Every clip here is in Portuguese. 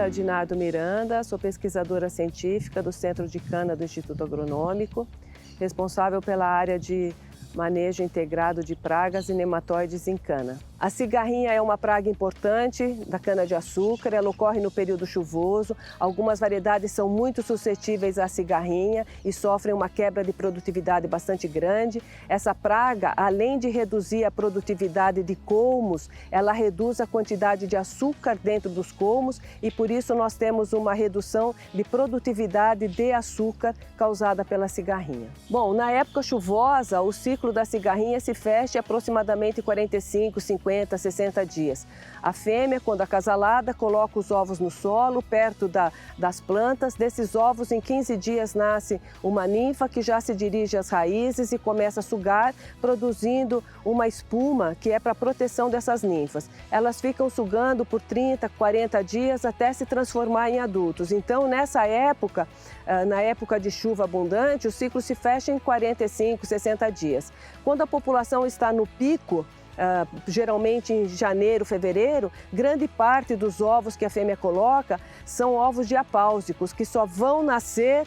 Camila Dinardo Miranda, sou pesquisadora científica do Centro de Cana do Instituto Agronômico, responsável pela área de manejo integrado de pragas e nematóides em cana. A cigarrinha é uma praga importante da cana-de-açúcar, ela ocorre no período chuvoso. Algumas variedades são muito suscetíveis à cigarrinha e sofrem uma quebra de produtividade bastante grande. Essa praga, além de reduzir a produtividade de colmos, ela reduz a quantidade de açúcar dentro dos colmos e por isso nós temos uma redução de produtividade de açúcar causada pela cigarrinha. Bom, na época chuvosa, o ciclo da cigarrinha se fecha em aproximadamente 45, 50, 60 dias. A fêmea, quando acasalada, coloca os ovos no solo, perto das plantas. Desses ovos, em 15 dias, nasce uma ninfa que já se dirige às raízes e começa a sugar, produzindo uma espuma que é para a proteção dessas ninfas. Elas ficam sugando por 30, 40 dias até se transformar em adultos. Então, nessa época, na época de chuva abundante, o ciclo se fecha em 45, 60 dias. Quando a população está no pico, geralmente em janeiro, fevereiro, grande parte dos ovos que a fêmea coloca são ovos diapáusicos, que só vão nascer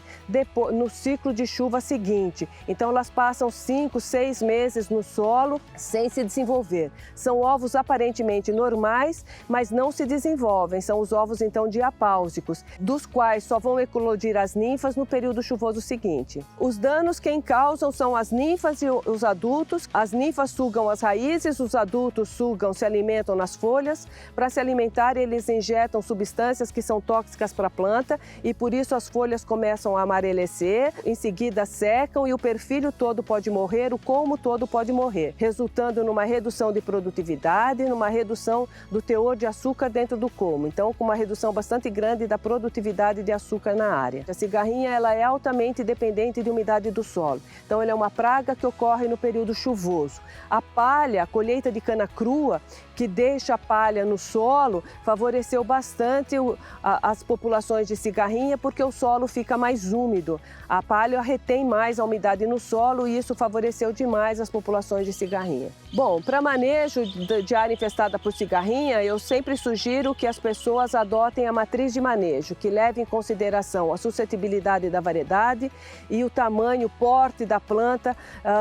no ciclo de chuva seguinte. Então elas passam 5, 6 meses no solo sem se desenvolver. São ovos aparentemente normais, mas não se desenvolvem. São os ovos então diapáusicos, dos quais só vão eclodir as ninfas no período chuvoso seguinte. Os danos quem causam são as ninfas e os adultos. As ninfas sugam as raízes, os adultos sugam, se alimentam nas folhas. Para se alimentar, eles injetam substâncias que são tóxicas para a planta e por isso as folhas começam a amarecer, em seguida secam e o perfilho todo pode morrer, o colmo todo pode morrer, resultando numa redução de produtividade, numa redução do teor de açúcar dentro do colmo. Então, com uma redução bastante grande da produtividade de açúcar na área. A cigarrinha ela é altamente dependente de umidade do solo. Então, ela é uma praga que ocorre no período chuvoso. A palha, a colheita de cana crua, que deixa a palha no solo, favoreceu bastante as populações de cigarrinha porque o solo fica mais úmido. A palha retém mais a umidade no solo e isso favoreceu demais as populações de cigarrinha. Bom, para manejo de área infestada por cigarrinha, eu sempre sugiro que as pessoas adotem a matriz de manejo, que leve em consideração a suscetibilidade da variedade e o tamanho, o porte da planta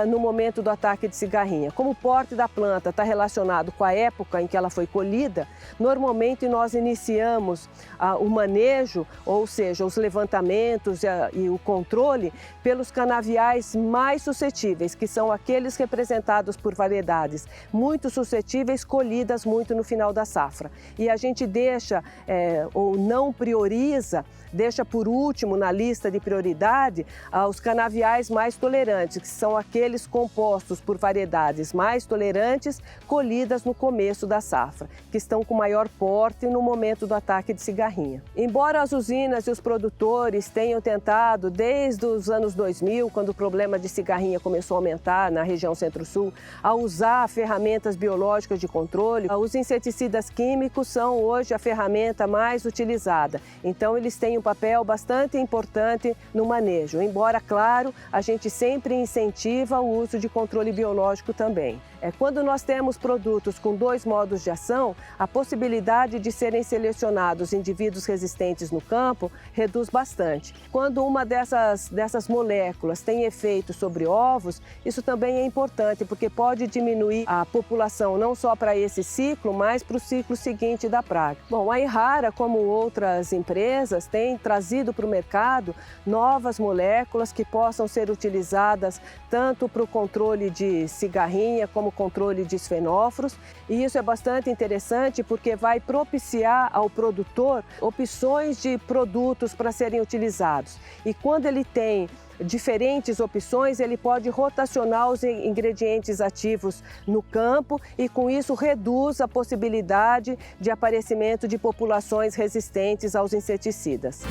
no momento do ataque de cigarrinha. Como o porte da planta está relacionado com a época em que ela foi colhida, normalmente nós iniciamos o manejo, ou seja, os levantamentos e o controle pelos canaviais mais suscetíveis, que são aqueles representados por variedades muito suscetíveis, colhidas muito no final da safra. E a gente deixa, ou não prioriza, deixa por último na lista de prioridade os canaviais mais tolerantes, que são aqueles compostos por variedades mais tolerantes, colhidas no começo da safra, que estão com maior porte no momento do ataque de cigarrinha. Embora as usinas e os produtores tenham tentado, desde os anos 2000, quando o problema de cigarrinha começou a aumentar na região Centro-Sul, a usar ferramentas biológicas de controle, os inseticidas químicos são hoje a ferramenta mais utilizada. Então, eles têm um papel bastante importante no manejo, embora, claro, a gente sempre incentiva o uso de controle biológico também. Quando nós temos produtos com 2 modos de ação, a possibilidade de serem selecionados indivíduos resistentes no campo reduz bastante. Quando uma dessas moléculas tem efeito sobre ovos, isso também é importante, porque pode diminuir a população não só para esse ciclo, mas para o ciclo seguinte da praga. Bom, a Irrara, como outras empresas, tem trazido para o mercado novas moléculas que possam ser utilizadas tanto para o controle de cigarrinha como controle de esfenóforos, e isso é bastante interessante porque vai propiciar ao produtor opções de produtos para serem utilizados. E quando ele tem diferentes opções, ele pode rotacionar os ingredientes ativos no campo e com isso reduz a possibilidade de aparecimento de populações resistentes aos inseticidas.